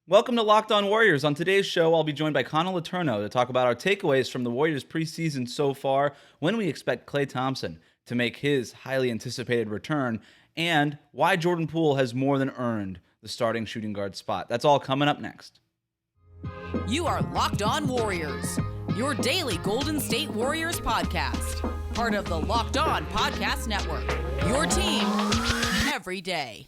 Welcome to Locked On Warriors. On today's show, I'll be joined by Connor Letourneau to talk about our takeaways from the Warriors preseason so far, when we expect Klay Thompson to make his highly anticipated return, and why Jordan Poole has more than earned the starting shooting guard spot. That's all coming up next. You are Locked On Warriors, your daily Golden State Warriors podcast. Part of the Locked On Podcast Network, your team every day.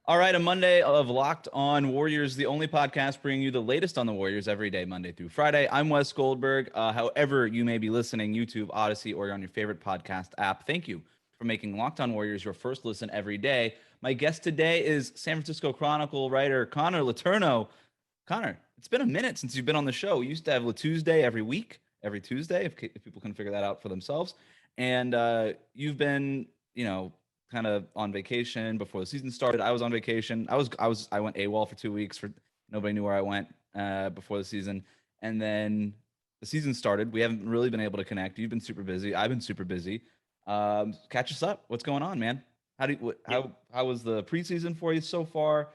All right, a Monday of Locked On Warriors, the only podcast bringing you the latest on the Warriors every day, Monday through Friday. I'm Wes Goldberg. However you may be listening, YouTube, Odyssey, or on your favorite podcast app, thank you for making Locked On Warriors your first listen every day. My guest today is San Francisco Chronicle writer Connor Letourneau. Connor, it's been a minute since you've been on the show. We used to have Tuesday every week, every Tuesday, if people can figure that out for themselves. And you've been, kind of on vacation before the season started. I was on vacation. I went AWOL for 2 weeks. For nobody knew where I went before the season, and then the season started. We haven't really been able to connect. You've been super busy. I've been super busy. Catch us up. What's going on, man? How was the preseason for you so far?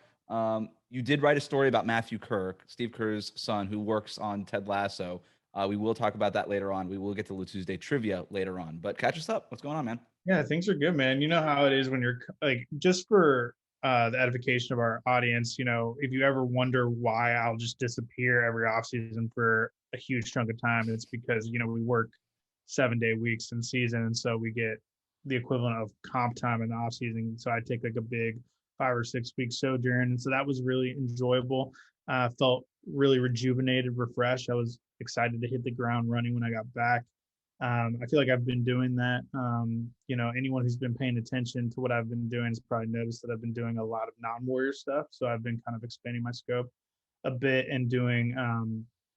You did write a story about Matthew Kerr, Steve Kerr's son, who works on Ted Lasso. We will talk about that later on. We will get to the Tuesday trivia later on. But catch us up. What's going on, man? Yeah, things are good, man. You know how it is when you're like, just for the edification of our audience, if you ever wonder why I'll just disappear every offseason for a huge chunk of time, it's because, we work 7-day weeks in season. And so we get the equivalent of comp time in the offseason. So I take like a big 5 or 6 week sojourn. And so that was really enjoyable. Felt really rejuvenated, refreshed. I was excited to hit the ground running when I got back. I feel like I've been doing that. Anyone who's been paying attention to what I've been doing has probably noticed that I've been doing a lot of non-Warrior stuff. So I've been kind of expanding my scope a bit and doing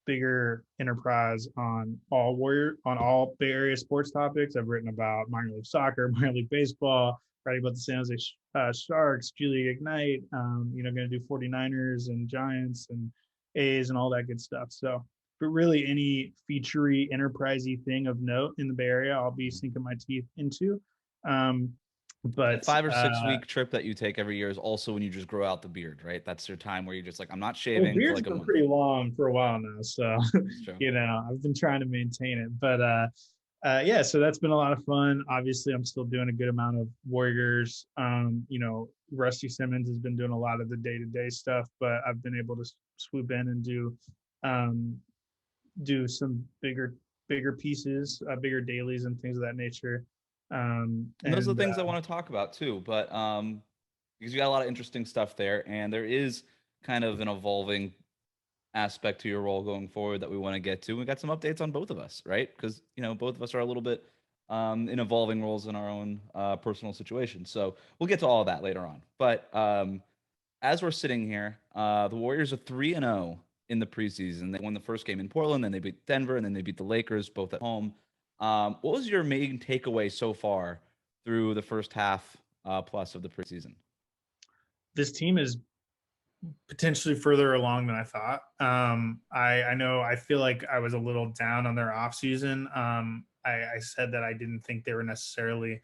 bigger enterprise on all Bay Area sports topics. I've written about minor league soccer, minor league baseball, writing about the San Jose Sharks, G League Ignite, going to do 49ers and Giants and A's and all that good stuff. So, but really any featurey, enterprisey thing of note in the Bay Area, I'll be sinking my teeth into. But the 5 or 6 week trip that you take every year is also when you just grow out the beard, right? That's your time where you're just like, I'm not shaving. Beard's for like a been month. pretty long for a while now, so I've been trying to maintain it. But so that's been a lot of fun. Obviously, I'm still doing a good amount of Warriors. Rusty Simmons has been doing a lot of the day-to-day stuff, but I've been able to swoop in and do some bigger pieces, bigger dailies and things of that nature. And those are the things I want to talk about too, but because you got a lot of interesting stuff there, and there is kind of an evolving aspect to your role going forward that we want to get to. We got some updates on both of us, right? Because both of us are a little bit in evolving roles in our own personal situations. So we'll get to all of that later on. But as we're sitting here, the Warriors are 3-0 in the preseason. They won the first game in Portland, then they beat Denver, and then they beat the Lakers, both at home. What was your main takeaway so far through the first half plus of the preseason? This team is potentially further along than I thought. I know I feel like I was a little down on their offseason. I said that I didn't think they were necessarily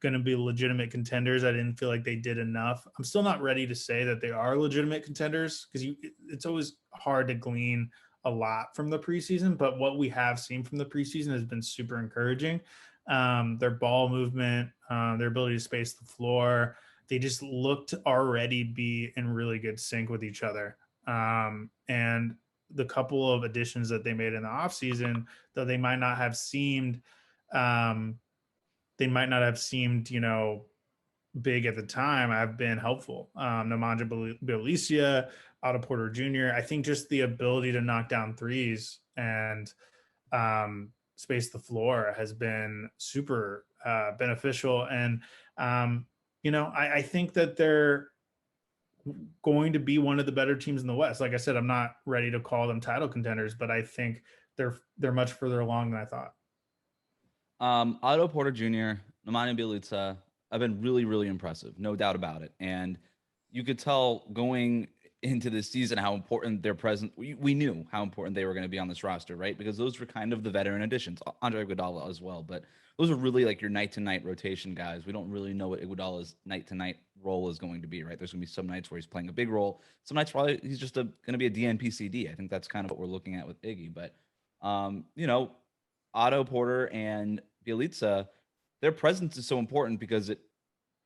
going to be legitimate contenders. I didn't feel like they did enough. I'm still not ready to say that they are legitimate contenders because it's always hard to glean a lot from the preseason, but what we have seen from the preseason has been super encouraging. Their ball movement, their ability to space the floor, they just looked already be in really good sync with each other. And the couple of additions that they made in the offseason, though they might not have seemed big at the time, have been helpful. Nemanja Bjelica, Otto Porter Jr. I think just the ability to knock down threes and space the floor has been super beneficial. And, I think that they're going to be one of the better teams in the West. Like I said, I'm not ready to call them title contenders, but I think they're much further along than I thought. Otto Porter Jr., Nemanja Bjelica have been really, really impressive, no doubt about it. And you could tell going into this season how important their presence. We knew how important they were going to be on this roster, right? Because those were kind of the veteran additions, Andre Iguodala as well. But those are really like your night to night rotation guys. We don't really know what Iguodala's night to night role is going to be, right? There's going to be some nights where he's playing a big role. Some nights probably he's just going to be a DNP-CD. I think that's kind of what we're looking at with Iggy. But Otto Porter and Bjelica, their presence is so important because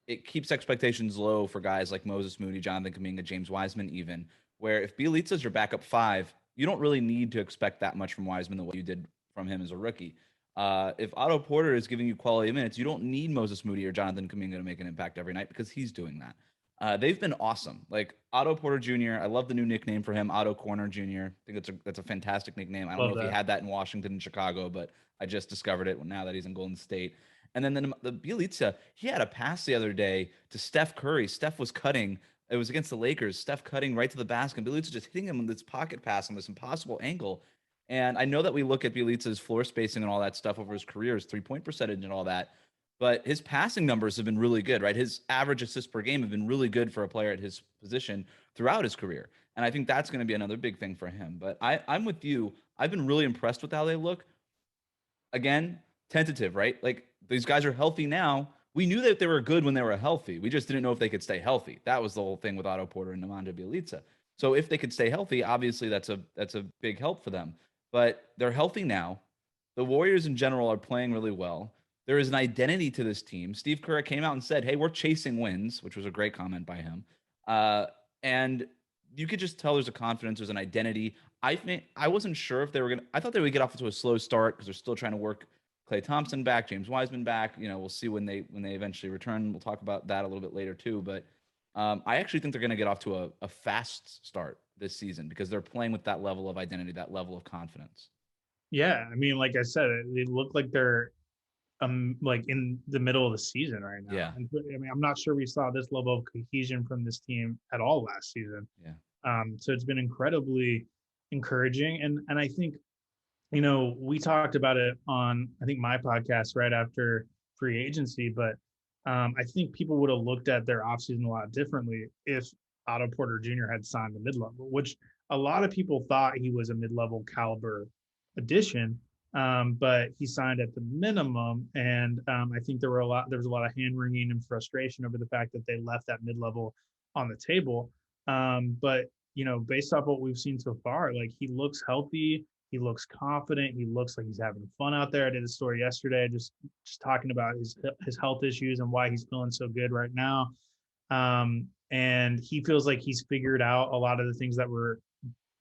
it keeps expectations low for guys like Moses Moody, Jonathan Kuminga, James Wiseman, even, where if Bjelica's your backup five, you don't really need to expect that much from Wiseman the way you did from him as a rookie. If Otto Porter is giving you quality minutes, you don't need Moses Moody or Jonathan Kuminga to make an impact every night because he's doing that. They've been awesome. Like Otto Porter Jr., I love the new nickname for him, Otto Corner Jr. I think that's a fantastic nickname. I don't know if he had that in Washington and Chicago, but I just discovered it now that he's in Golden State. And then the Bjelica, he had a pass the other day to Steph Curry. Steph was cutting. It was against the Lakers. Steph cutting right to the basket. And Bjelica just hitting him with this pocket pass on this impossible angle. And I know that we look at Bjelica's floor spacing and all that stuff over his career, his three-point percentage and all that, but his passing numbers have been really good, right? His average assists per game have been really good for a player at his position throughout his career. And I think that's going to be another big thing for him. But I'm with you. I've been really impressed with how they look. Again, tentative, right? Like these guys are healthy now. We knew that they were good when they were healthy. We just didn't know if they could stay healthy. That was the whole thing with Otto Porter and Nemanja Bjelica. So if they could stay healthy, obviously that's a big help for them. But they're healthy now. The Warriors in general are playing really well. There is an identity to this team. Steve Kerr came out and said, "Hey, we're chasing wins," which was a great comment by him. And you could just tell there's a confidence, there's an identity. I wasn't sure if they were I thought they would get off to a slow start because they're still trying to work Klay Thompson back, James Wiseman back. We'll see when they eventually return. We'll talk about that a little bit later too. But I actually think they're going to get off to a fast start this season because they're playing with that level of identity, that level of confidence. Yeah, I mean, like I said, they look like they're like in the middle of the season right now. Yeah. And I mean, I'm not sure we saw this level of cohesion from this team at all last season. Yeah. So it's been incredibly encouraging. And I think, we talked about it on, I think, my podcast right after free agency, but I think people would have looked at their offseason a lot differently if Otto Porter Jr. had signed the mid-level, which a lot of people thought he was a mid-level caliber addition. But he signed at the minimum, and I think there was a lot of hand wringing and frustration over the fact that they left that mid-level on the table. But based off what we've seen so far, like he looks healthy, he looks confident, he looks like he's having fun out there. I did a story yesterday just talking about his health issues and why he's feeling so good right now. And he feels like he's figured out a lot of the things that were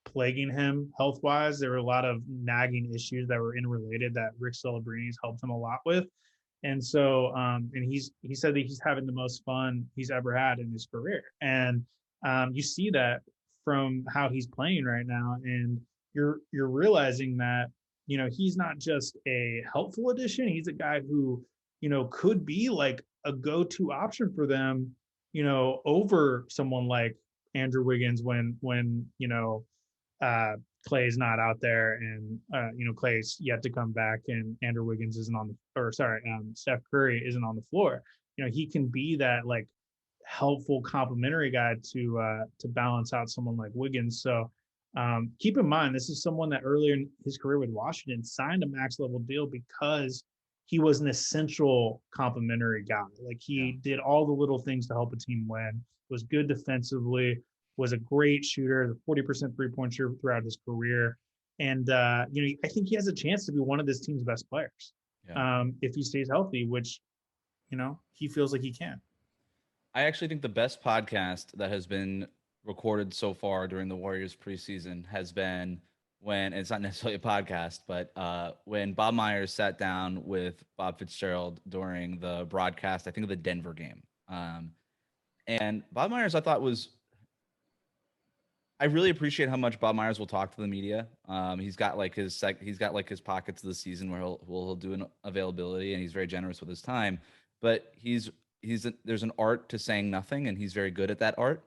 plaguing him health-wise. There were a lot of nagging issues that were interrelated that Rick Celebrini's helped him a lot with. And so, and he said that he's having the most fun he's ever had in his career. And you see that from how he's playing right now. And you're realizing that, he's not just a helpful addition. He's a guy who, could be like a go-to option for them, over someone like Andrew Wiggins when Klay's not out there and Klay's yet to come back and Andrew Wiggins isn't Steph Curry isn't on the floor. He can be that like helpful complementary guy to balance out someone like Wiggins. So keep in mind, this is someone that earlier in his career with Washington signed a max level deal because he was an essential complementary guy. Like he did all the little things to help a team win, was good defensively, was a great shooter, 40% three-point shooter throughout his career. And, I think he has a chance to be one of this team's best players if he stays healthy, which, he feels like he can. I actually think the best podcast that has been recorded so far during the Warriors preseason has been when it's not necessarily a podcast, but when Bob Myers sat down with Bob Fitzgerald during the broadcast, I think of the Denver game. And Bob Myers, I thought I really appreciate how much Bob Myers will talk to the media. He's got like his pockets of the season where he'll do an availability, and he's very generous with his time. But there's an art to saying nothing, and he's very good at that art.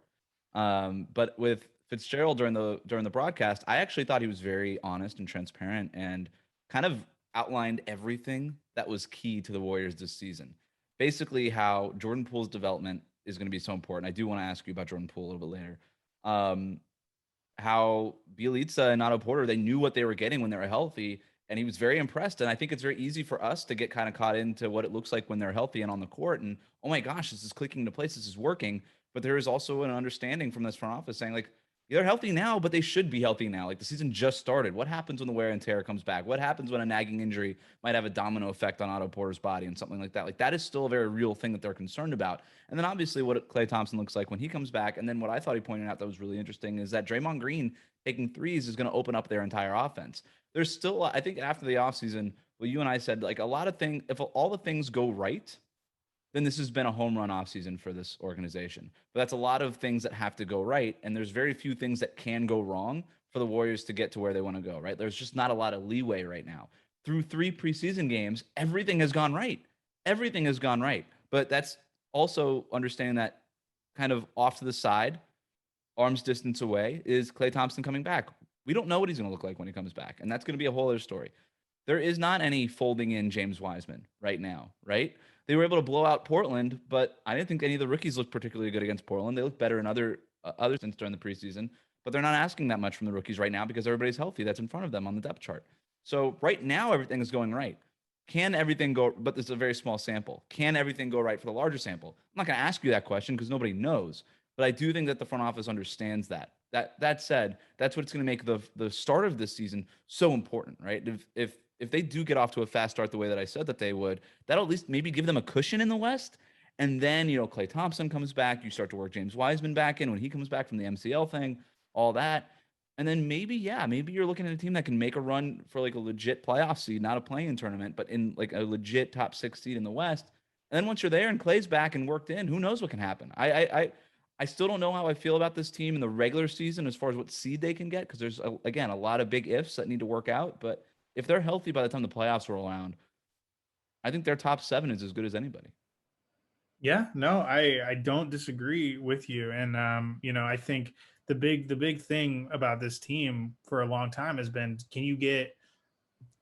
But with Fitzgerald during the broadcast, I actually thought he was very honest and transparent and kind of outlined everything that was key to the Warriors this season. Basically, how Jordan Poole's development is going to be so important. I do want to ask you about Jordan Poole a little bit later. how Bielitsa and Otto Porter, they knew what they were getting when they were healthy, and he was very impressed. And I think it's very easy for us to get kind of caught into what it looks like when they're healthy and on the court. And oh my gosh, this is clicking into place. This is working. But there is also an understanding from this front office saying like, they're healthy now, but they should be healthy now. Like the season just started. What happens when the wear and tear comes back? What happens when a nagging injury might have a domino effect on Otto Porter's body and something like that? Like that is still a very real thing that they're concerned about. And then obviously what Klay Thompson looks like when he comes back. And then what I thought he pointed out that was really interesting is that Draymond Green taking threes is going to open up their entire offense. There's still, I think after the offseason, what you and I said, like a lot of things, if all the things go right, then this has been a home run offseason for this organization. But that's a lot of things that have to go right. And there's very few things that can go wrong for the Warriors to get to where they want to go, right? There's just not a lot of leeway right now. Through 3 preseason games, everything has gone right. Everything has gone right. But that's also understanding that kind of off to the side, arm's distance away, is Klay Thompson coming back. We don't know what he's going to look like when he comes back. And that's going to be a whole other story. There is not any folding in James Wiseman right now, right? They were able to blow out Portland, but I didn't think any of the rookies looked particularly good against Portland. They looked better in other stints during the preseason, but they're not asking that much from the rookies right now because everybody's healthy that's in front of them on the depth chart. So right now, everything is going right. Can everything go, but this is a very small sample. Can everything go right for the larger sample? I'm not going to ask you that question because nobody knows, but I do think that the front office understands that. That said, that's what's going to make the start of this season so important, right? If they do get off to a fast start the way that I said that they would, that'll at least maybe give them a cushion in the West. And then, Klay Thompson comes back. You start to work James Wiseman back in when he comes back from the MCL thing, all that. And then maybe you're looking at a team that can make a run for like a legit playoff seed, not a play-in tournament, but in like a legit top 6 seed in the West. And then once you're there and Klay's back and worked in, who knows what can happen? I still don't know how I feel about this team in the regular season as far as what seed they can get because there's, again, a lot of big ifs that need to work out. But if they're healthy by the time the playoffs roll around, I think their top 7 is as good as anybody. Yeah, no, I don't disagree with you. And, I think the big thing about this team for a long time has been, can you get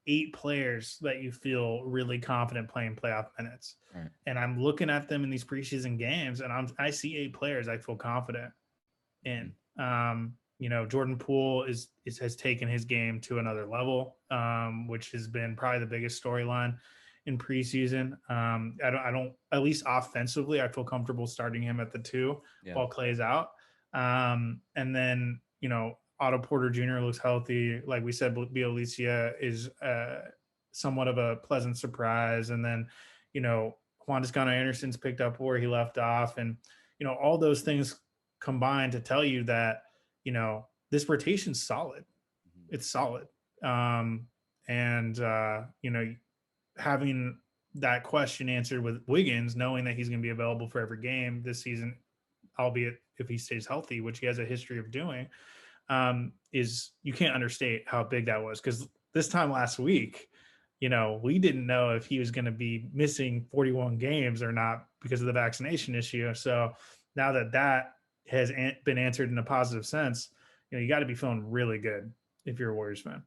8 players that you feel really confident playing playoff minutes? Right. And I'm looking at them in these preseason games and I see 8 players I feel confident in. Jordan Poole has taken his game to another level, which has been probably the biggest storyline in preseason. I don't, at least offensively, I feel comfortable starting him at the 2 while Klay's out. And then, Otto Porter Jr. looks healthy. Like we said, Bielitsa is somewhat of a pleasant surprise. And then, Juan Toscano-Anderson's picked up where he left off. And, all those things combined to tell you that, this rotation's solid. It's solid. Having that question answered with Wiggins, knowing that he's going to be available for every game this season, albeit if he stays healthy, which he has a history of doing, is you can't understate how big that was. Because this time last week, we didn't know if he was going to be missing 41 games or not because of the vaccination issue. So now that has been answered in a positive sense, you got to be feeling really good if you're a Warriors fan.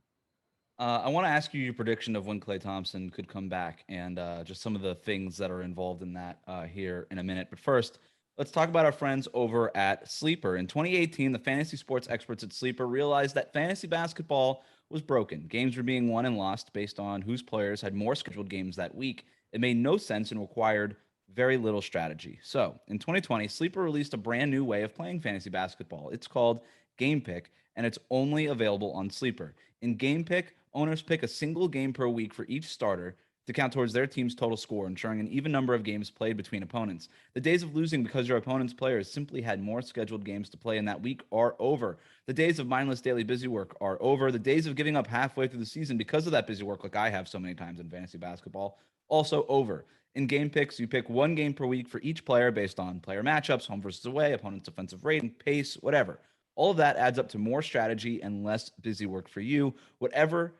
I want to ask you your prediction of when Klay Thompson could come back and just some of the things that are involved in that here in a minute. But first, let's talk about our friends over at Sleeper. In 2018, the fantasy sports experts at Sleeper realized that fantasy basketball was broken. Games were being won and lost based on whose players had more scheduled games that week. It made no sense and required very little strategy. So in 2020, Sleeper released a brand new way of playing fantasy basketball. It's called Game Pick, and it's only available on Sleeper. In Game Pick, owners pick a single game per week for each starter to count towards their team's total score, ensuring an even number of games played between opponents. The days of losing because your opponent's players simply had more scheduled games to play in that week are over. The days of mindless daily busy work are over. The days of giving up halfway through the season because of that busy work, like I have so many times in fantasy basketball, also over. In Game Picks, you pick one game per week for each player based on player matchups, home versus away, opponent's offensive rating, pace, whatever. All of that adds up to more strategy and less busy work for you. Whatever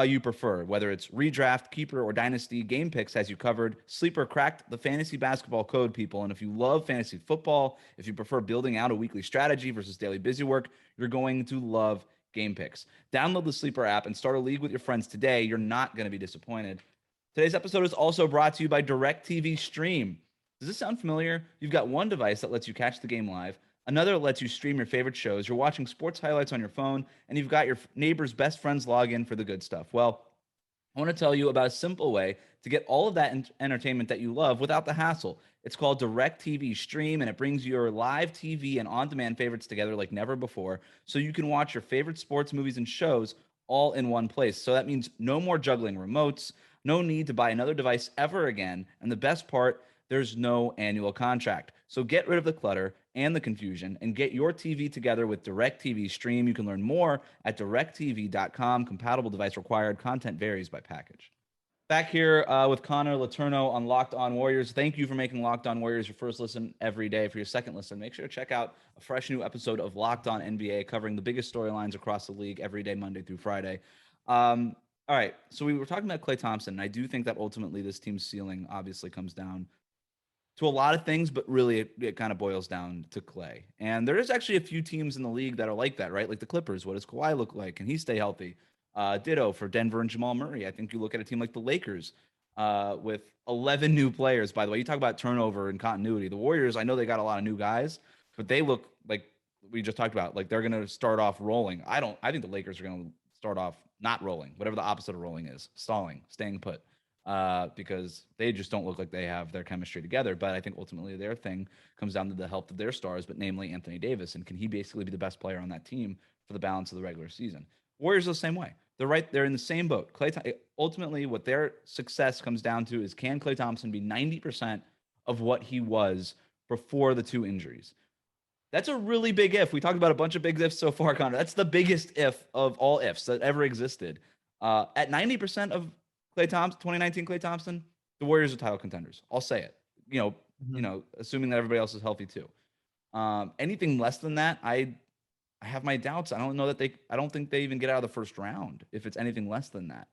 you prefer, whether it's redraft, keeper, or dynasty, Game Picks has you covered. Sleeper cracked the fantasy basketball code, people. And if you love fantasy football, if you prefer building out a weekly strategy versus daily busy work, you're going to love Game Picks. Download the Sleeper app and start a league with your friends today. You're not going to be disappointed. Today's episode is also brought to you by DirecTV Stream. Does this sound familiar? You've got one device that lets you catch the game live, Another lets you stream your favorite shows. You're watching sports highlights on your phone, and you've got your neighbor's best friend's login for the good stuff. Well, I want to tell you about a simple way to get all of that entertainment that you love without the hassle. It's called DirecTV Stream, and it brings your live TV and on-demand favorites together like never before, so you can watch your favorite sports, movies, and shows all in one place. So that means no more juggling remotes, no need to buy another device ever again, and the best part, there's no annual contract. So get rid of the clutter and the confusion and get your TV together with DirecTV Stream. You can learn more at directtv.com. Compatible device required. Content varies by package. Back here with Connor Letourneau on Locked On Warriors. Thank you for making Locked On Warriors your first listen every day. For your second listen, make sure to check out a fresh new episode of Locked On NBA covering the biggest storylines across the league every day, Monday through Friday. All right, so we were talking about Klay Thompson, and I do think that ultimately this team's ceiling obviously comes down to a lot of things, but really it kind of boils down to Klay. And there is actually a few teams in the league that are like that, right? Like the Clippers. What does Kawhi look like? Can he stay healthy? Ditto for Denver and Jamal Murray. I think you look at a team like the Lakers with 11 new players, by the way. You talk about turnover and continuity. The Warriors, I know they got a lot of new guys, but they look like we just talked about, like they're going to start off rolling. I think the Lakers are going to start off not rolling, whatever the opposite of rolling is, stalling, staying put. Because they just don't look like they have their chemistry together. But I think ultimately their thing comes down to the health of their stars, but namely Anthony Davis. And can he basically be the best player on that team for the balance of the regular season? Warriors are the same way. They're in the same boat. Ultimately, what their success comes down to is, can Klay Thompson be 90% of what he was before the two injuries? That's a really big if. We talked about a bunch of big ifs so far, Connor. That's the biggest if of all ifs that ever existed. At 90% of Klay Thompson, 2019 Klay Thompson, the Warriors are title contenders. I'll say it. Assuming that everybody else is healthy too. Anything less than that, I have my doubts. I don't think they even get out of the first round if it's anything less than that.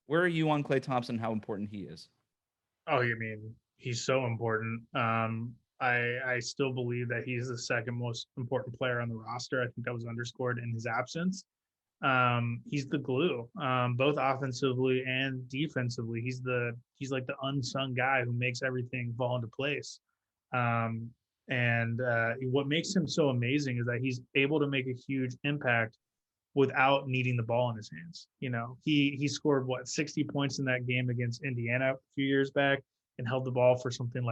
Where are you on Klay Thompson? How important he is? Oh, you mean he's so important. I still believe that he's the second most important player on the roster. I think that was underscored in his absence. He's the glue, both offensively and defensively. He's like the unsung guy who makes everything fall into place. And what makes him so amazing is that he's able to make a huge impact without needing the ball in his hands. He scored 60 points in that game against Indiana a few years back and held the ball for something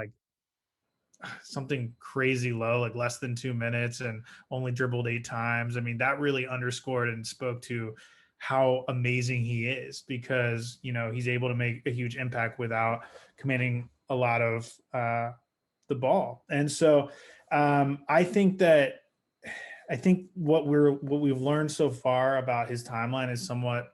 crazy low, like less than 2 minutes, and only dribbled 8 times. I mean, that really underscored and spoke to how amazing he is, because, he's able to make a huge impact without commanding a lot of the ball. And so I think what we've learned so far about his timeline is somewhat,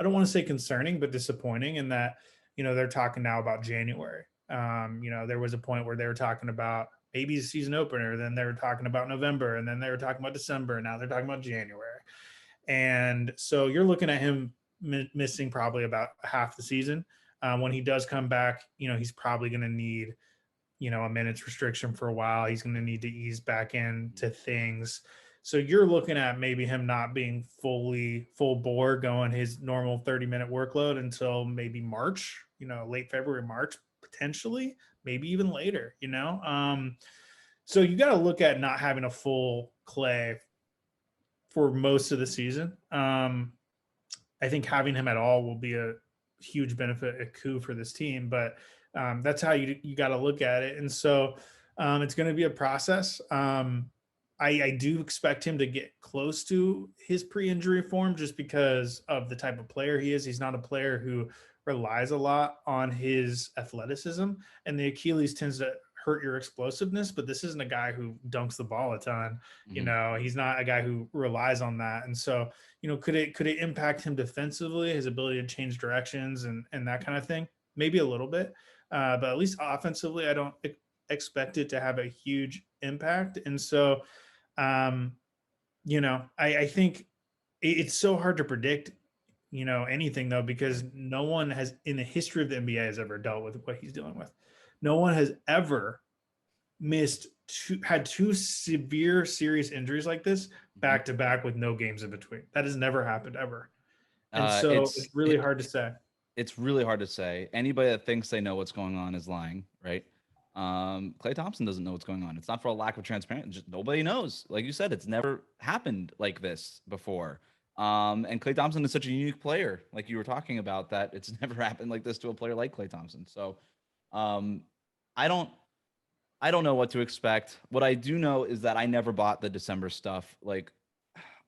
I don't want to say concerning, but disappointing, in that, they're talking now about January. There was a point where they were talking about maybe a season opener, then they were talking about November, and then they were talking about December, and now they're talking about January. And so you're looking at him missing probably about half the season. When he does come back, he's probably going to need, a minutes restriction for a while. He's going to need to ease back into things. So you're looking at maybe him not being full bore, going his normal 30-minute workload until maybe March, late February, March, potentially, maybe even later, So you got to look at not having a full Klay for most of the season. I think having him at all will be a huge benefit, a coup for this team, but that's how you got to look at it. And so it's going to be a process. I do expect him to get close to his pre-injury form, just because of the type of player he is. He's not a player who relies a lot on his athleticism, and the Achilles tends to hurt your explosiveness, but this isn't a guy who dunks the ball a ton. Mm-hmm. He's not a guy who relies on that. And so, could it impact him defensively, his ability to change directions and that kind of thing? Maybe a little bit, but at least offensively, I don't expect it to have a huge impact. And so, I think it's so hard to predict, anything, though, because no one has in the history of the NBA has ever dealt with what he's dealing with. No one has ever had two severe, serious injuries like this back to back with no games in between. That has never happened ever. And so it's really hard to say. It's really hard to say. Anybody that thinks they know what's going on is lying, right? Klay Thompson doesn't know what's going on. It's not for a lack of transparency. Just nobody knows. Like you said, it's never happened like this before. And Klay Thompson is such a unique player, like you were talking about, that it's never happened like this to a player like Klay Thompson. So, um, I don't, I don't know what to expect. What I do know is that I never bought the December stuff. Like,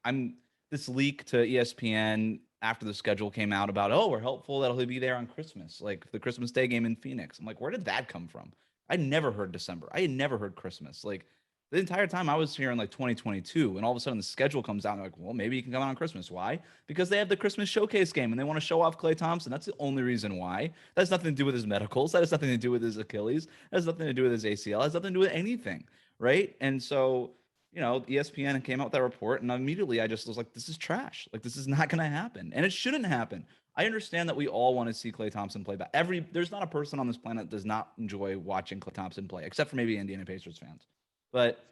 I'm this leak to ESPN after the schedule came out about, oh, we're hopeful that he'll be there on Christmas, like the Christmas Day game in Phoenix. I'm like, where did that come from? I never heard December. I had never heard Christmas. Like the entire time I was here in like 2022, and all of a sudden the schedule comes out, and they're like, well, maybe he can come out on Christmas. Why? Because they have the Christmas showcase game and they want to show off Klay Thompson. That's the only reason why. That has nothing to do with his medicals. That has nothing to do with his Achilles. That has nothing to do with his ACL. That has nothing to do with anything. Right. And so, ESPN came out with that report, and immediately I just was like, this is trash. Like, this is not going to happen. And it shouldn't happen. I understand that we all want to see Klay Thompson play back. There's not a person on this planet that does not enjoy watching Klay Thompson play, except for maybe Indiana Pacers fans. But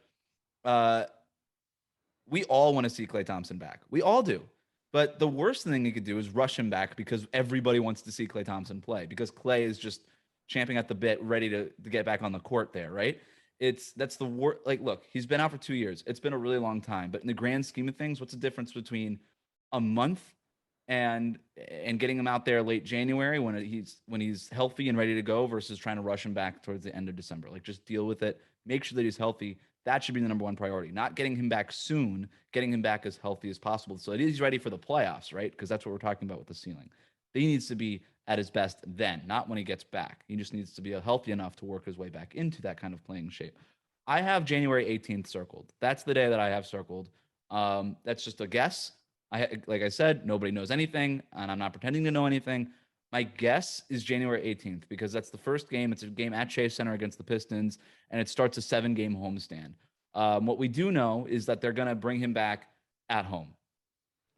we all want to see Klay Thompson back. We all do. But the worst thing he could do is rush him back because everybody wants to see Klay Thompson play, because Klay is just champing at the bit, ready to get back on the court there, right? That's the worst. Like, look, he's been out for 2 years. It's been a really long time. But in the grand scheme of things, what's the difference between a month and getting him out there late January when he's healthy and ready to go versus trying to rush him back towards the end of December? Like, just deal with it. Make sure that he's healthy. That should be the number one priority. Not getting him back soon, getting him back as healthy as possible so that he's ready for the playoffs, right? Because that's what we're talking about with the ceiling. He needs to be at his best then, not when he gets back. He just needs to be healthy enough to work his way back into that kind of playing shape. I have January 18th circled. That's the day that I have circled. That's just a guess. Like I said, nobody knows anything, and I'm not pretending to know anything. My guess is January 18th because that's the first game. It's a game at Chase Center against the Pistons, and it starts a 7-game homestand. What we do know is that they're going to bring him back at home.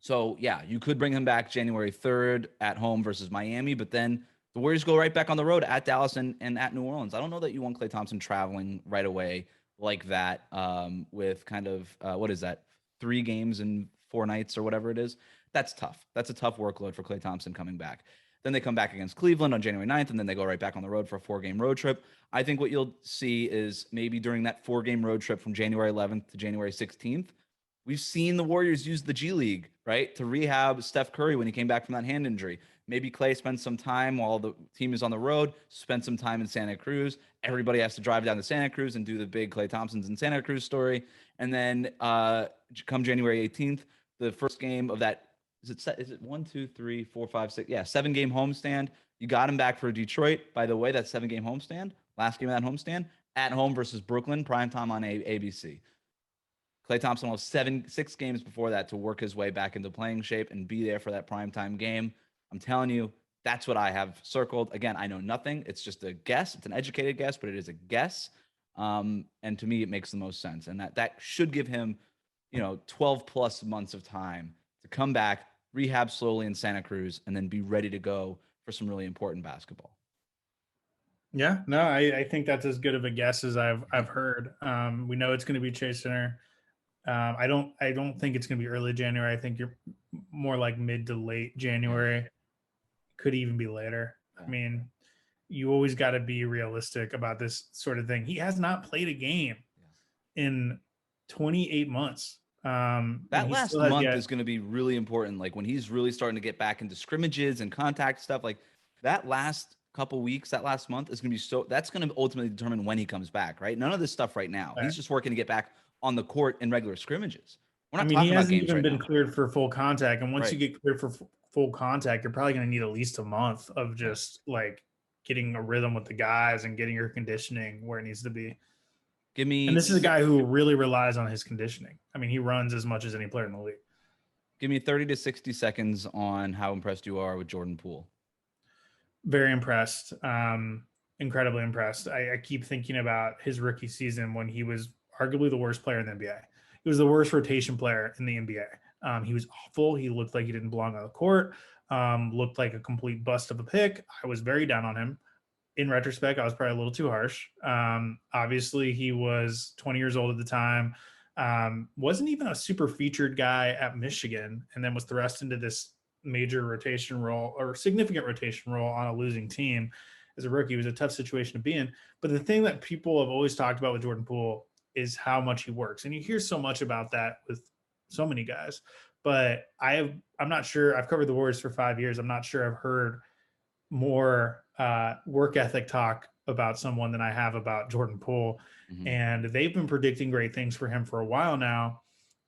So, yeah, you could bring him back January 3rd at home versus Miami, but then the Warriors go right back on the road at Dallas and at New Orleans. I don't know that you want Klay Thompson traveling right away like that with kind of, what is that, 3 games in 4 nights or whatever it is. That's tough. That's a tough workload for Klay Thompson coming back. Then they come back against Cleveland on January 9th, and then they go right back on the road for a 4-game road trip. I think what you'll see is maybe during that 4-game road trip from January 11th to January 16th, we've seen the Warriors use the G League, right, to rehab Steph Curry when he came back from that hand injury. Maybe Klay spends some time while the team is on the road, spend some time in Santa Cruz. Everybody has to drive down to Santa Cruz and do the big Klay Thompson's in Santa Cruz story. And then come January 18th, the first game of that, is it 1, 2, 3, 4, 5, 6? Yeah, 7-game homestand. You got him back for Detroit. By the way, that 7-game homestand, last game of that homestand, at home versus Brooklyn, primetime on ABC. Klay Thompson will have 6 games before that to work his way back into playing shape and be there for that primetime game. I'm telling you, that's what I have circled. Again, I know nothing. It's just a guess. It's an educated guess, but it is a guess. And to me, it makes the most sense. And that should give him, 12 plus months of time to come back, rehab slowly in Santa Cruz, and then be ready to go for some really important basketball. Yeah, no, I think that's as good of a guess as I've heard. We know it's going to be Chase Center. I don't think it's going to be early January. I think you're more like mid to late January. Could even be later. I mean, you always got to be realistic about this sort of thing. He has not played a game in 28 months. That last month is going to be really important. Like when he's really starting to get back into scrimmages and contact stuff, like that last couple weeks, that last month is going to be that's going to ultimately determine when he comes back, right? None of this stuff right now. Right. He's just working to get back on the court in regular scrimmages. We're not talking he hasn't even right been now. Cleared for full contact. And once you get cleared for full contact, you're probably going to need at least a month of just like getting a rhythm with the guys and getting your conditioning where it needs to be. And this is a guy who really relies on his conditioning. I mean, he runs as much as any player in the league. Give me 30 to 60 seconds on how impressed you are with Jordan Poole. Very impressed. Incredibly impressed. I keep thinking about his rookie season when he was arguably the worst player in the NBA. He was the worst rotation player in the NBA. He was awful. He looked like he didn't belong on the court. Looked like a complete bust of a pick. I was very down on him. In retrospect, I was probably a little too harsh. Obviously, he was 20 years old at the time. Wasn't even a super featured guy at Michigan, and then was thrust into this major rotation role or significant rotation role on a losing team. as a rookie. It was a tough situation to be in. But the thing that people have always talked about with Jordan Poole is how much he works. And you hear so much about that with so many guys. But I'm not sure. I've covered the Warriors for 5 years. I'm not sure I've heard more work ethic talk about someone than I have about Jordan Poole. Mm-hmm. And they've been predicting great things for him for a while now.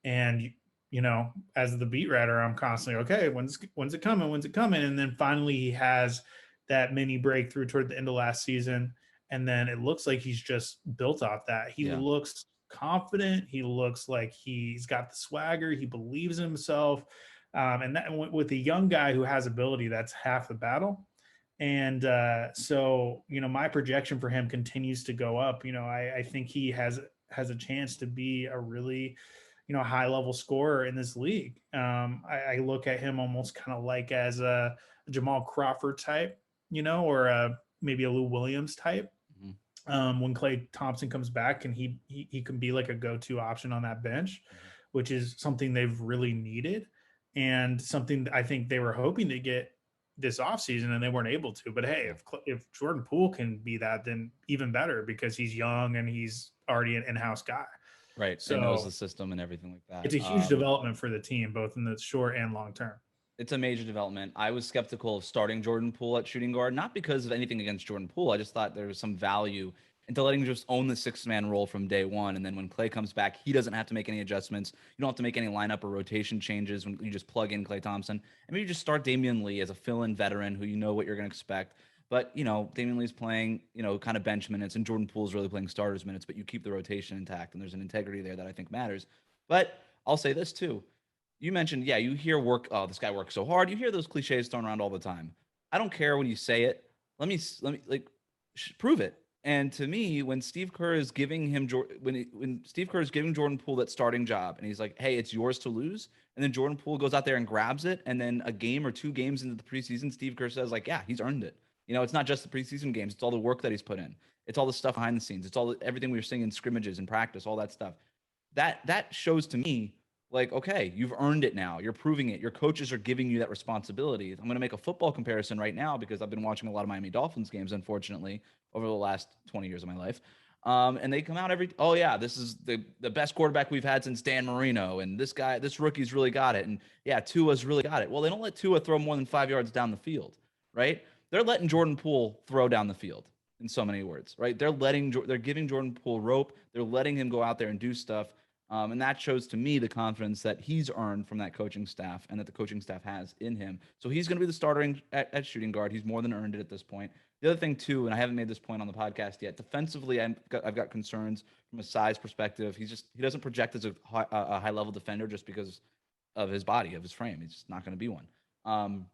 And, you know, as the beat writer, I'm constantly, okay, when's it coming? When's it coming? And then finally he has that mini breakthrough toward the end of last season. And then it looks like he's just built off that. He looks confident. He looks like he's got the swagger. He believes in himself. And that, with a young guy who has ability, that's half the battle. And so, you know, my projection for him continues to go up. You know, I think he has a chance to be a really, you know, high level scorer in this league. I look at him almost kind of like as a Jamal Crawford type, you know, or maybe a Lou Williams type. Mm-hmm. When Klay Thompson comes back, and he can be like a go-to option on that bench, mm-hmm. which is something they've really needed, and something I think they were hoping to get this offseason and they weren't able to. But hey, if Jordan Poole can be that, then even better, because he's young and he's already an in-house guy. Right. So he knows the system and everything like that. It's a huge development for the team, both in the short and long term. It's a major development. I was skeptical of starting Jordan Poole at shooting guard, not because of anything against Jordan Poole. I just thought there was some value into letting him just own the six-man role from day one. And then when Klay comes back, he doesn't have to make any adjustments. You don't have to make any lineup or rotation changes when you just plug in Klay Thompson. And maybe you just start Damian Lee as a fill-in veteran who you know what you're going to expect. But, you know, Damian Lee's playing, you know, kind of bench minutes, and Jordan Poole's really playing starters minutes, but you keep the rotation intact, and there's an integrity there that I think matters. But I'll say this too. You mentioned, you hear work, oh, this guy works so hard. You hear those cliches thrown around all the time. I don't care when you say it. Let me prove it. And to me, when Steve Kerr is giving him when Steve Kerr is giving Jordan Poole that starting job, and he's like, "Hey, it's yours to lose," and then Jordan Poole goes out there and grabs it, and then a game or two games into the preseason, Steve Kerr says, like, "Yeah, he's earned it." You know, it's not just the preseason games; it's all the work that he's put in. It's all the stuff behind the scenes. It's everything we were seeing in scrimmages and practice, all that stuff. That shows to me, like, okay, you've earned it now. You're proving it. Your coaches are giving you that responsibility. I'm going to make a football comparison right now because I've been watching a lot of Miami Dolphins games, unfortunately, over the last 20 years of my life. And they come out this is the best quarterback we've had since Dan Marino. And this rookie's really got it. And Tua's really got it. Well, they don't let Tua throw more than 5 yards down the field, right? They're letting Jordan Poole throw down the field, in so many words, right? They're giving Jordan Poole rope. They're letting him go out there and do stuff. And that shows to me the confidence that he's earned from that coaching staff and that the coaching staff has in him. So he's going to be the starter at shooting guard. He's more than earned it at this point. The other thing, too, and I haven't made this point on the podcast yet, defensively, I've got concerns from a size perspective. He doesn't project as a high-level defender just because of his body, of his frame. He's just not going to be one.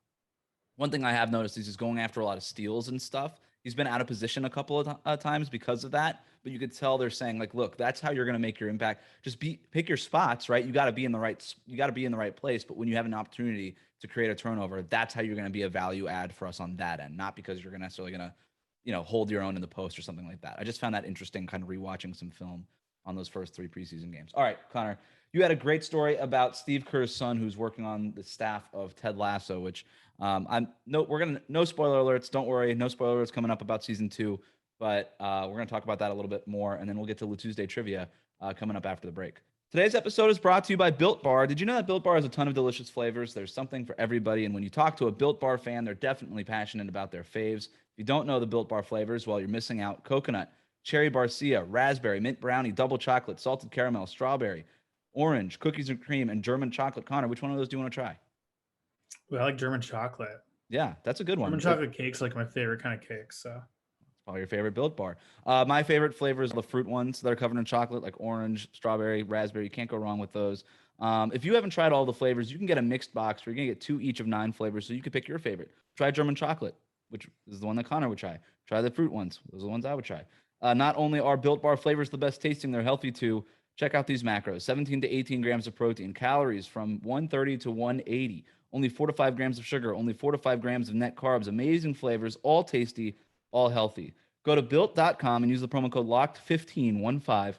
One thing I have noticed is he's going after a lot of steals and stuff. He's been out of position a couple of times because of that, but you could tell they're saying, like, look, that's how you're going to make your impact. Just pick your spots, right? You got to be in the right place. But when you have an opportunity to create a turnover, that's how you're going to be a value add for us on that end, not because you're necessarily going to, hold your own in the post or something like that. I just found that interesting, kind of rewatching some film on those first three preseason games. All right, Connor, you had a great story about Steve Kerr's son, who's working on the staff of Ted Lasso, which no spoiler alerts. Don't worry. No spoiler alerts coming up about season 2, but we're going to talk about that a little bit more. And then we'll get to the Tuesday trivia coming up after the break. Today's episode is brought to you by Built Bar. Did you know that Built Bar has a ton of delicious flavors? There's something for everybody. And when you talk to a Built Bar fan, they're definitely passionate about their faves. If you don't know the Built Bar flavors, well, you're missing out. Coconut, cherry barcia, raspberry, mint brownie, double chocolate, salted caramel, strawberry, orange, cookies and cream, and German chocolate. Connor, which one of those do you want to try? Well, I like German chocolate. Yeah, that's a good one. German chocolate cake's like my favorite kind of cake. So it's probably your favorite Built Bar. My favorite flavors are the fruit ones that are covered in chocolate, like orange, strawberry, raspberry. You can't go wrong with those. If you haven't tried all the flavors, you can get a mixed box where you're going to get 2 each of 9 flavors, so you can pick your favorite. Try German chocolate, which is the one that Connor would try. Try the fruit ones. Those are the ones I would try. Not only are Built Bar flavors the best tasting, they're healthy too. Check out these macros: 17 to 18 grams of protein, calories from 130 to 180, only 4 to 5 grams of sugar, only 4 to 5 grams of net carbs, amazing flavors, all tasty, all healthy. Go to built.com and use the promo code LOCKED15,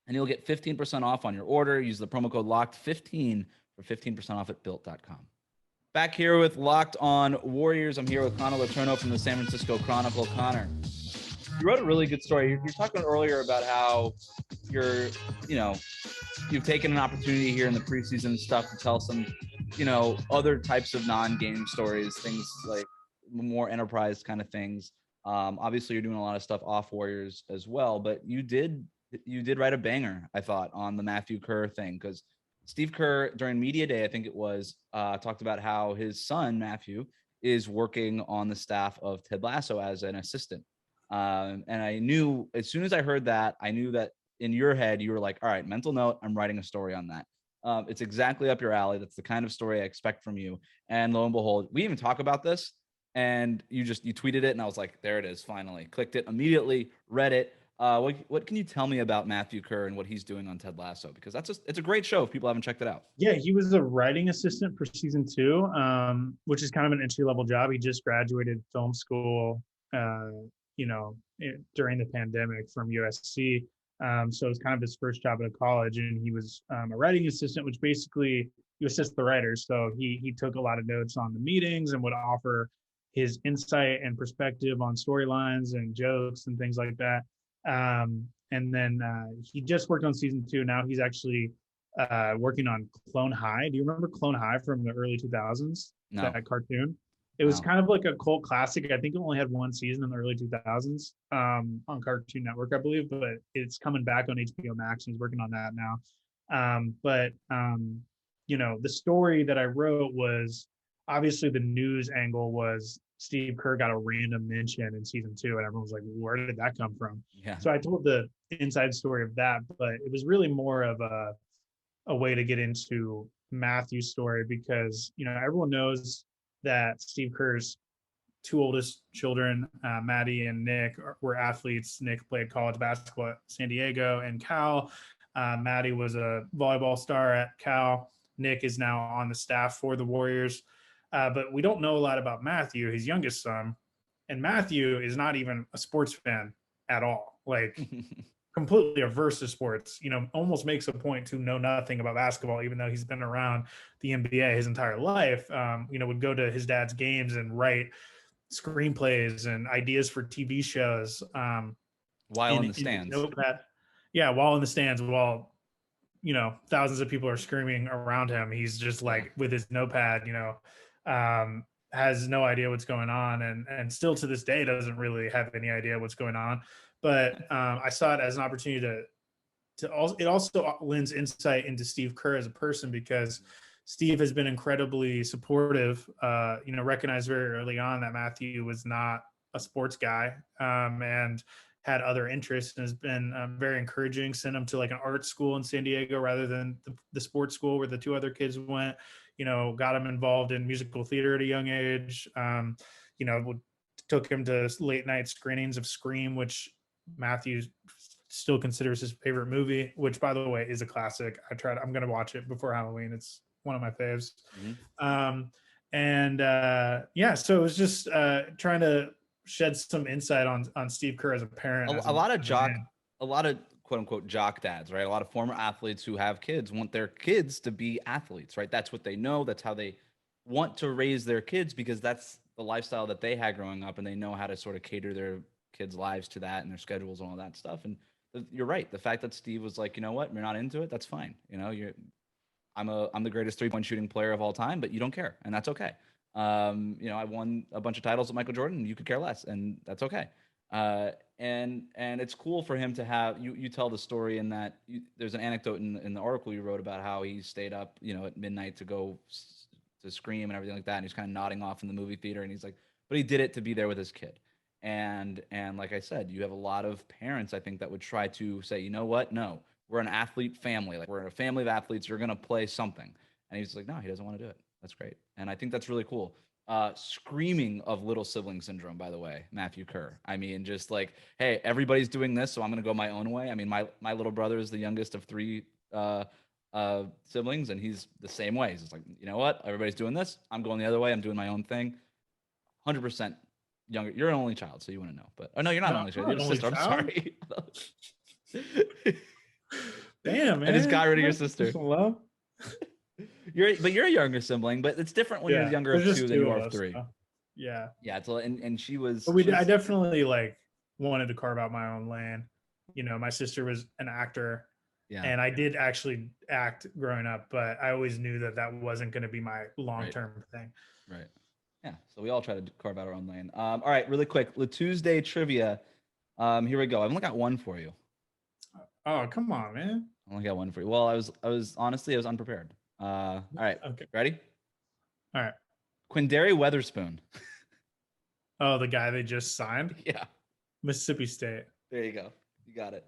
and you'll get 15% off on your order. Use the promo code LOCKED15 for 15% off at built.com. Back here with Locked On Warriors. I'm here with Connor Letourneau from the San Francisco Chronicle. Connor, you wrote a really good story. You're talking earlier about how you've taken an opportunity here in the preseason stuff to tell some, other types of non-game stories, things like more enterprise kind of things. Obviously, you're doing a lot of stuff off Warriors as well, but you did write a banger, I thought, on the Matthew Kerr thing, because Steve Kerr, during media day, I think it was, talked about how his son, Matthew, is working on the staff of Ted Lasso as an assistant. And I knew, as soon as I heard that, I knew that in your head, you were like, all right, mental note, I'm writing a story on that. It's exactly up your alley. That's the kind of story I expect from you. And lo and behold, we even talk about this, and you tweeted it, and I was like, there it is, finally. Clicked it immediately, read it. What can you tell me about Matthew Kerr and what he's doing on Ted Lasso? Because it's a great show if people haven't checked it out. Yeah, he was a writing assistant for season 2, which is kind of an entry-level job. He just graduated film school, during the pandemic from USC. So it was kind of his first job at a college, and he was a writing assistant, which basically you assist the writers. So he took a lot of notes on the meetings and would offer his insight and perspective on storylines and jokes and things like that. And then he just worked on season 2. Now he's actually working on Clone High. Do you remember Clone High from the early 2000s? No. That cartoon? It was kind of like a cult classic. I think it only had one season in the early 2000s on Cartoon Network, I believe, but it's coming back on HBO Max, and he's working on that now. The story that I wrote was, obviously the news angle was Steve Kerr got a random mention in season 2, and everyone was like, where did that come from? Yeah. So I told the inside story of that, but it was really more of a way to get into Matthew's story, because, everyone knows that Steve Kerr's 2 oldest children, Maddie and Nick, were athletes. Nick played college basketball at San Diego and Cal. Maddie was a volleyball star at Cal. Nick is now on the staff for the Warriors. But we don't know a lot about Matthew, his youngest son. And Matthew is not even a sports fan at all. Like, completely averse to sports, almost makes a point to know nothing about basketball, even though he's been around the NBA his entire life. Would go to his dad's games and write screenplays and ideas for TV shows. While in the stands. While in the stands, while, thousands of people are screaming around him, he's just like with his notepad, has no idea what's going on, and still to this day doesn't really have any idea what's going on. But I saw it as an opportunity it also lends insight into Steve Kerr as a person, because Steve has been incredibly supportive, recognized very early on that Matthew was not a sports guy, and had other interests, and has been very encouraging, sent him to like an art school in San Diego rather than the sports school where the 2 other kids went, got him involved in musical theater at a young age, took him to late night screenings of Scream, which Matthew still considers his favorite movie, which, by the way, is a classic. I'm going to watch it before Halloween. It's one of my faves. Mm-hmm. So it was just trying to shed some insight on Steve Kerr as a parent. A lot of quote unquote jock dads, right? A lot of former athletes who have kids want their kids to be athletes, right? That's what they know. That's how they want to raise their kids, because that's the lifestyle that they had growing up, and they know how to sort of cater their kids' lives to that and their schedules and all that stuff. And you're right. The fact that Steve was like, you know what, you're not into it, that's fine. I'm the greatest 3-point shooting player of all time, but you don't care, and that's okay. I won a bunch of titles with Michael Jordan, and you could care less, and that's okay. And it's cool for him to have you tell the story in that there's an anecdote in the article you wrote about how he stayed up, at midnight to go to Scream and everything like that. And he's kind of nodding off in the movie theater, and he's like, but he did it to be there with his kid. And like I said, you have a lot of parents, I think, that would try to say, you know what? No, we're an athlete family. Like, we're a family of athletes. You're going to play something. And he's like, no, he doesn't want to do it. That's great. And I think that's really cool. Screaming of little sibling syndrome, by the way, Matthew Kerr. I mean, just like, hey, everybody's doing this, so I'm going to go my own way. I mean, my little brother is the youngest of 3 siblings, and he's the same way. He's just like, you know what? Everybody's doing this. I'm going the other way. I'm doing my own thing. 100% younger. You're an only child, so you want to know. But no, you're not an only child. You're a sister. I'm sorry. Damn, man. I just got rid of your sister. Hello? you're a younger sibling, but it's different when you're younger of there's 2 just than you two are of of us, 3. so, yeah. Yeah, it's and she was. But I definitely like wanted to carve out my own lane. My sister was an actor, Yeah. and I did actually act growing up, but I always knew that wasn't going to be my long-term thing. Right. Yeah. So we all try to carve out our own lane. All right, really quick, Tuesday trivia. Here we go. I've only got one for you. Oh, come on, man. I only got one for you. Well, I was honestly unprepared. All right. Okay. Ready? All right. Quindary Weatherspoon. Oh, the guy they just signed? Yeah. Mississippi State. There you go. You got it.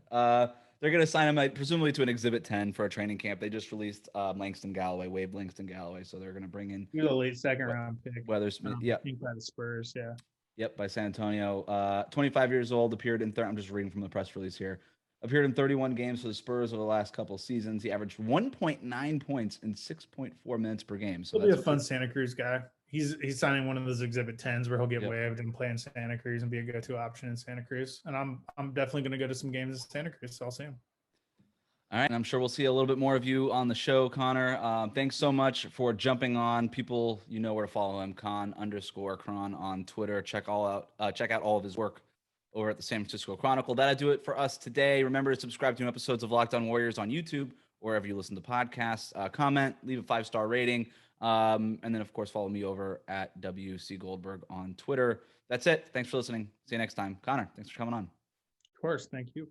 They're going to sign him, presumably, to an Exhibit 10 for a training camp. They just released Langston Galloway, Wade Langston Galloway. So they're going to bring in. He was a late second round pick. Weatherspoon. Yeah. I think by the Spurs. Yeah. Yep, by San Antonio. 25 years old, appeared in. I'm just reading from the press release here. Appeared in 31 games for the Spurs over the last couple of seasons. He averaged 1.9 points in 6.4 minutes per game. So he'll be a fun Santa Cruz guy. He's signing one of those Exhibit 10s where he'll get waived and play in Santa Cruz and be a go-to option in Santa Cruz. And I'm definitely going to go to some games in Santa Cruz, so I'll see him. All right, and I'm sure we'll see a little bit more of you on the show, Connor. Thanks so much for jumping on. People, you know where to follow him, Con_Cron on Twitter. Check out all of his work over at the San Francisco Chronicle. That'll do it for us today. Remember to subscribe to new episodes of Locked On Warriors on YouTube, wherever you listen to podcasts. Comment, leave a 5-star rating, and then, of course, follow me over at WC Goldberg on Twitter. That's it. Thanks for listening. See you next time. Connor, thanks for coming on. Of course. Thank you.